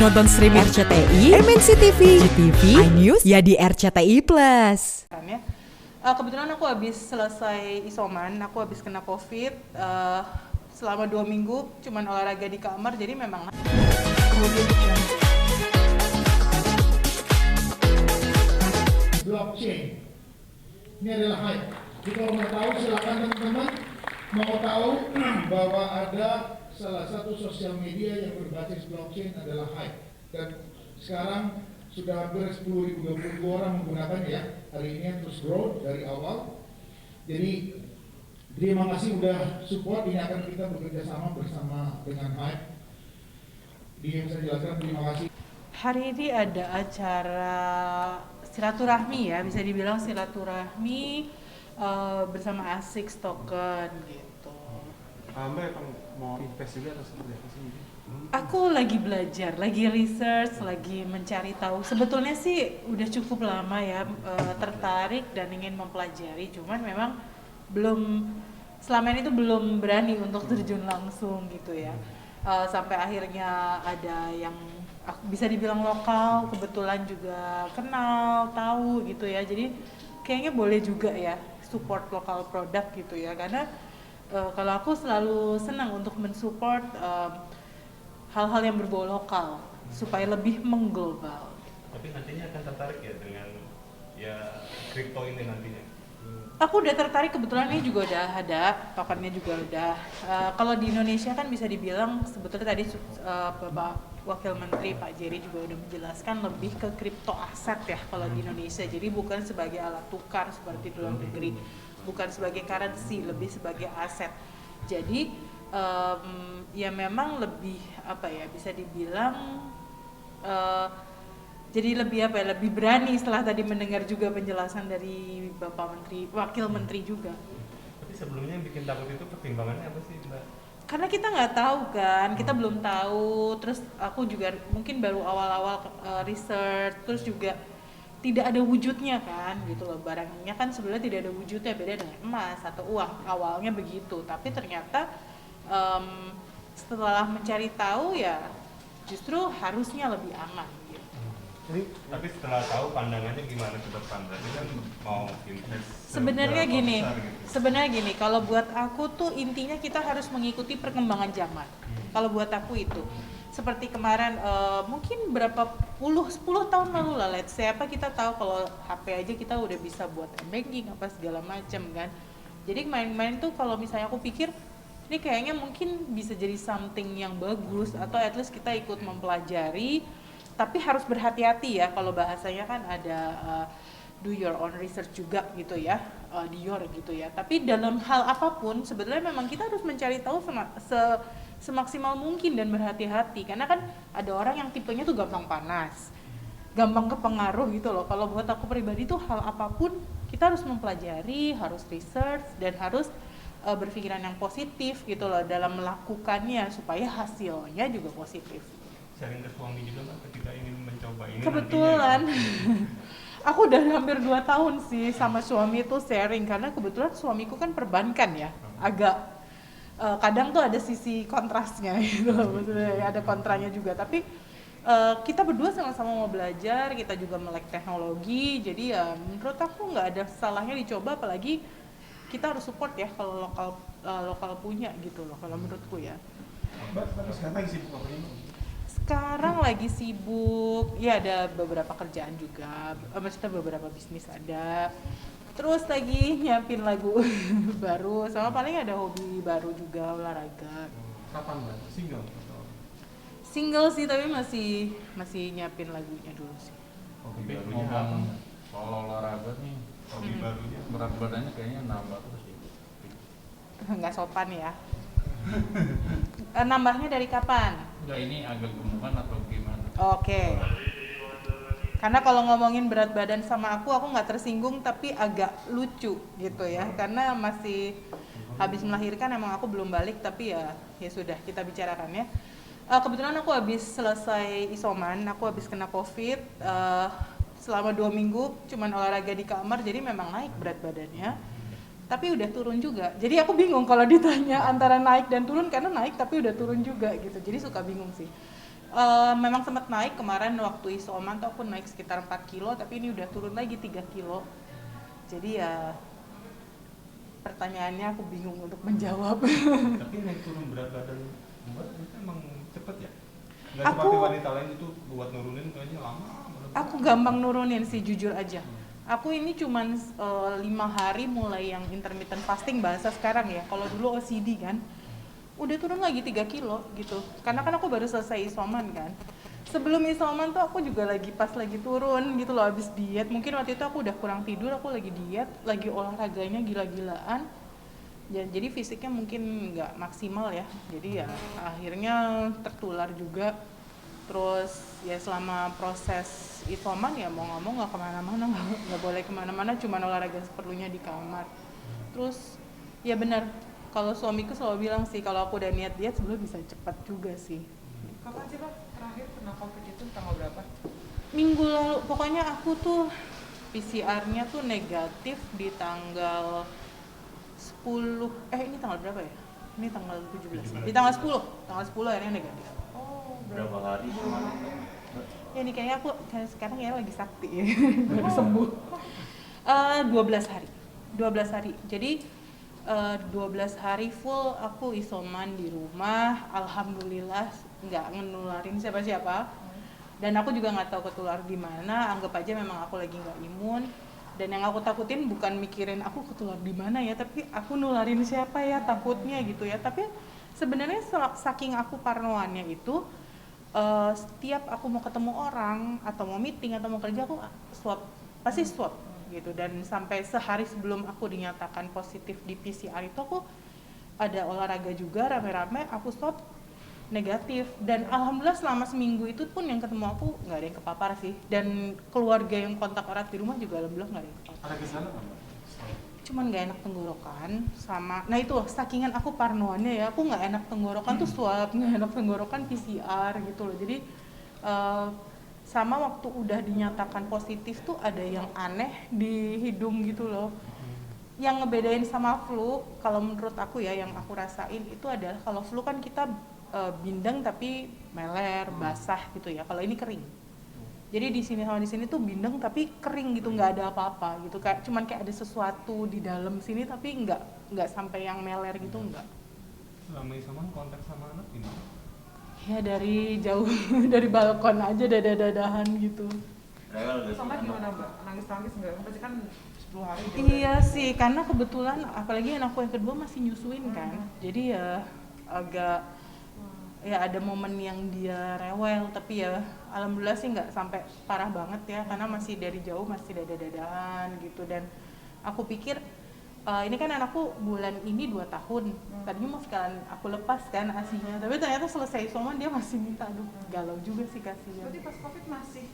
Nonton streaming RCTI, MNC TV, GTV, iNews, ya di RCTI Plus. Kebetulan aku habis selesai isoman, aku habis kena COVID selama 2 minggu, cuman olahraga di kamar, jadi memang blockchain ini adalah hype. Jadi kalau mau tahu silakan teman-teman mau tahu bahwa ada salah satu sosial media yang berbasis blockchain adalah hype, dan sekarang sudah hampir 10.000 orang menggunakannya ya. Hari ini terus grow dari awal. Jadi terima kasih udah support. Ini akan kita bekerja sama bersama dengan hype. Yang saya jelaskan, terima kasih. hari ini ada acara silaturahmi ya, bisa dibilang silaturahmi bersama ASICS Token gitu. Mbak mau invest juga atau seperti apa sih? Aku lagi belajar, lagi research, lagi mencari tahu. Sebetulnya sih udah cukup lama ya tertarik dan ingin mempelajari, cuman memang selama ini tuh belum berani untuk terjun langsung gitu ya. Sampai akhirnya ada yang bisa dibilang lokal, kebetulan juga kenal, tahu gitu ya. Jadi kayaknya boleh juga ya support lokal produk gitu ya, karena kalau aku selalu senang untuk mensupport hal-hal yang berbau lokal supaya lebih mengglobal. Tapi nantinya akan tertarik ya dengan ya kripto ini nantinya? Aku udah tertarik, kebetulan ini juga udah ada, tokennya juga udah. Kalau di Indonesia kan bisa dibilang sebetulnya tadi Bapak Wakil Menteri Pak Jerry juga udah menjelaskan lebih ke kripto aset ya kalau di Indonesia. Jadi bukan sebagai alat tukar seperti di luar negeri, bukan sebagai currency, lebih sebagai aset. Jadi ya memang lebih apa ya, bisa dibilang jadi lebih berani setelah tadi mendengar juga penjelasan dari Bapak Menteri, Wakil Menteri juga. Tapi sebelumnya yang bikin takut itu pertimbangannya apa sih Mbak? Karena kita nggak tahu kan, kita belum tahu. Terus aku juga mungkin baru awal-awal research, terus juga tidak ada wujudnya kan gitu loh. Barangnya kan sebenarnya tidak ada wujudnya, beda dengan emas atau uang, awalnya begitu. Tapi ternyata setelah mencari tahu ya justru harusnya lebih aman gitu. Tapi setelah tahu pandangannya gimana ke depan? Tadi kan mau invest Sebenarnya besar gitu. gini, kalau buat aku tuh intinya kita harus mengikuti perkembangan zaman. Kalau buat aku itu seperti kemarin mungkin 10 tahun lalu lah, let's say kita tahu kalau HP aja kita udah bisa buat banking apa segala macam kan. Jadi main-main tuh kalau misalnya aku pikir ini kayaknya mungkin bisa jadi something yang bagus, atau at least kita ikut mempelajari, tapi harus berhati-hati ya. Kalau bahasanya kan ada do your own research juga gitu ya, Dior gitu ya. Tapi dalam hal apapun sebetulnya memang kita harus mencari tahu semaksimal mungkin dan berhati-hati, karena kan ada orang yang tipenya tuh gampang panas, gampang kepengaruh gitu loh. Kalau buat aku pribadi tuh hal apapun kita harus mempelajari, harus research, dan harus berpikiran yang positif gitu loh dalam melakukannya supaya hasilnya juga positif. Sharing ke suami juga Mbak ketika ingin mencoba ini. Kebetulan nantinya. aku udah hampir 2 tahun sih sama suami itu sharing, karena kebetulan suamiku kan perbankan ya, agak kadang tuh ada sisi kontrasnya gitu loh, maksudnya ada kontranya juga. Tapi kita berdua sama-sama mau belajar, kita juga melek teknologi, jadi ya menurut aku nggak ada salahnya dicoba, apalagi kita harus support ya kalau lokal punya gitu loh, kalau menurutku ya. Mbak, tapi sekarang lagi sibuk apa ini? Sekarang lagi sibuk, ya ada beberapa kerjaan juga, maksudnya beberapa bisnis ada. Terus lagi nyiapin lagu baru, sama paling ada hobi baru juga, olahraga. Kapan Mbak? Single atau? Single sih, tapi masih nyiapin lagunya dulu sih. Hobi Tapi barunya apa? Ngomong soal olahraga nih, Hobi barunya. berat badannya kayaknya nambah terus gitu. Nggak sopan ya. Nambahnya dari kapan? Enggak, ini agak gemukan atau gimana? Oke. Karena kalau ngomongin berat badan sama aku nggak tersinggung, tapi agak lucu gitu ya. Karena masih habis melahirkan, emang aku belum balik, tapi ya sudah, kita bicarakan ya. Kebetulan aku habis selesai isoman, aku habis kena COVID selama 2 minggu, cuman olahraga di kamar, jadi memang naik berat badannya. Tapi udah turun juga. Jadi aku bingung kalau ditanya antara naik dan turun, karena naik tapi udah turun juga gitu. Jadi suka bingung sih. Memang sempat naik kemarin waktu isoman tuh aku naik sekitar 4 kilo, tapi ini udah turun lagi 3 kilo. Jadi ya pertanyaannya aku bingung untuk menjawab. Tapi naik turun berat badan Mbak itu emang cepet ya? Nggak Aku- seperti wanita lain itu buat nurunin kayaknya lama banget. Aku gampang nurunin sih, jujur aja. Aku ini cuman 5 hari mulai yang intermittent fasting bahasa sekarang ya. Kalau dulu OCD kan, udah turun lagi 3 kilo gitu. Karena kan aku baru selesai isoman kan. Sebelum isoman tuh aku juga pas lagi turun gitu loh, habis diet. Mungkin waktu itu aku udah kurang tidur, aku lagi diet, lagi olahraganya gila-gilaan. Ya, jadi fisiknya mungkin nggak maksimal ya. Jadi ya akhirnya tertular juga. Terus ya selama proses isoman ya mau nggak mau nggak kemana-mana, nggak boleh kemana-mana, cuma olahraga seperlunya di kamar. Terus ya benar, kalau suamiku selalu bilang sih kalau aku udah niat diet sebelum bisa cepat juga sih. Kapan sih Pak terakhir kena COVID itu, tanggal berapa? Minggu lalu pokoknya aku tuh PCR-nya tuh negatif di tanggal 10, ini tanggal berapa ya? Ini tanggal 17. Di tanggal 10 akhirnya negatif. Oh, Berapa hari kemarin? Ya ini kayaknya aku sekarang ya lagi sakti ya. Baru sembuh. 12 hari. 12 hari. Jadi 12 hari full aku isoman di rumah. Alhamdulillah nggak ngenularin siapa-siapa. Dan aku juga nggak tahu ketular di mana. Anggap aja memang aku lagi nggak imun. Dan yang aku takutin bukan mikirin aku ketular di mana ya, tapi aku nularin siapa ya, takutnya gitu ya. Tapi sebenarnya saking aku parnoannya itu, setiap aku mau ketemu orang atau mau meeting atau mau kerja aku pasti swab gitu. Dan sampai sehari sebelum aku dinyatakan positif di PCR itu aku ada olahraga juga rame-rame, aku swab negatif. Dan alhamdulillah selama seminggu itu pun yang ketemu aku nggak ada yang kepapar sih, dan keluarga yang kontak erat di rumah juga alhamdulillah nggak ada yang kepapar. Ada gejala nggak Mbak? Cuman nggak enak tenggorokan sama, nah itu loh sakingan aku parnoannya ya, aku nggak enak tenggorokan tuh swab, nggak enak tenggorokan PCR gitu loh. Jadi sama waktu udah dinyatakan positif tuh ada yang aneh di hidung gitu loh. Yang ngebedain sama flu kalau menurut aku ya, yang aku rasain itu adalah kalau flu kan kita bindeng tapi meler, basah gitu ya. Kalau ini kering. Jadi di sini sama di sini tuh bindeng tapi kering gitu, nggak ada apa-apa gitu. Kayak cuman kayak ada sesuatu di dalam sini tapi nggak sampai yang meler gitu, nggak. Selama isoman kontak sama anak gimana? Ya dari jauh dari balkon aja dadahan gitu. Sama gimana Mbak? Nangis-nangis nggak? Pasti kan 10 hari juga. Iya sih, karena kebetulan apalagi anakku yang kedua masih nyusuin kan. Jadi ya agak ya ada momen yang dia rewel, tapi ya alhamdulillah sih nggak sampai parah banget ya, karena masih dari jauh masih dadahan gitu. Dan aku pikir ini kan anakku bulan ini 2 tahun, tadinya mau sekalian aku lepas kan asinya, tapi ternyata selesai isoman dia masih minta. Aduh galau juga sih kasihan. Berarti pas COVID masih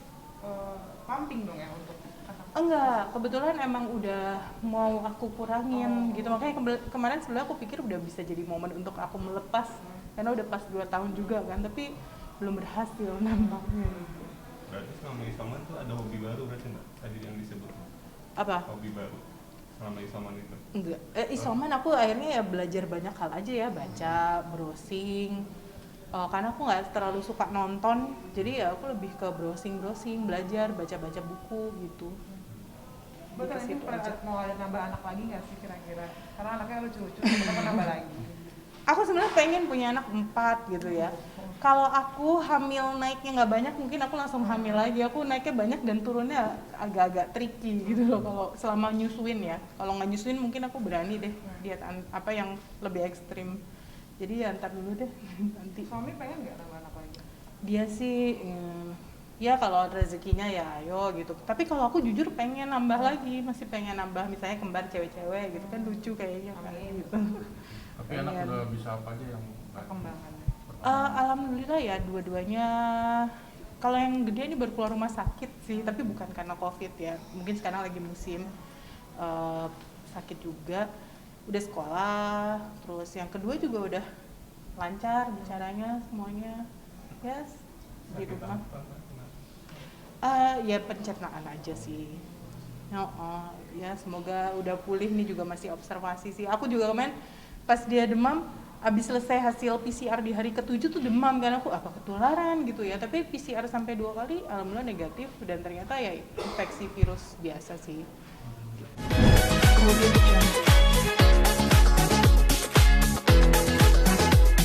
pumping dong ya untuk anak? Enggak, kebetulan emang udah mau aku kurangin gitu. Makanya kemarin sebenarnya aku pikir udah bisa jadi momen untuk aku melepas, karena udah pas 2 tahun juga kan, tapi belum berhasil nampaknya. Berarti selama isoman tuh ada hobi baru berarti Mbak? Tadi yang disebut Apa? hobi baru selama isoman itu? Enggak, isoman aku akhirnya ya belajar banyak hal aja ya, baca, browsing. Karena aku nggak terlalu suka nonton, jadi ya aku lebih ke browsing, belajar, baca buku gitu. Betul, Di ini situ aja. mau ada nambah anak lagi nggak sih kira-kira? Karena anaknya lucu-lucu, kenapa nambah lagi? Aku sebenarnya pengen punya anak 4 gitu ya. Kalau aku hamil naiknya nggak banyak, mungkin aku langsung hamil lagi. Aku naiknya banyak dan turunnya agak-agak tricky gitu loh kalau selama nyusuin ya. Kalau nggak nyusuin mungkin aku berani deh diet apa yang lebih ekstrim. Jadi ya ntar dulu deh nanti. Suami pengen nggak nambah anak lagi? Dia sih ya kalau rezekinya ya ayo gitu. Tapi kalau aku jujur pengen nambah lagi, masih pengen nambah misalnya kembar cewek-cewek gitu kan, lucu kayaknya kan gitu. Tapi anak Pengen. udah bisa apa aja yang Perkembangannya. Alhamdulillah ya dua-duanya. Kalau yang gede ini baru keluar rumah sakit sih, tapi bukan karena COVID ya. Mungkin sekarang lagi musim sakit juga. Udah sekolah, terus yang kedua juga udah lancar bicaranya semuanya. Yes, di Sakit rumah. apa, Mbak? Ya pencernaan aja sih. Ya semoga udah pulih nih, juga masih observasi sih. Aku juga kemarin pas dia demam abis selesai hasil PCR di hari ke-7 tuh demam kan, aku apa ketularan gitu ya, tapi PCR sampai 2 kali alhamdulillah negatif dan ternyata ya infeksi virus biasa sih.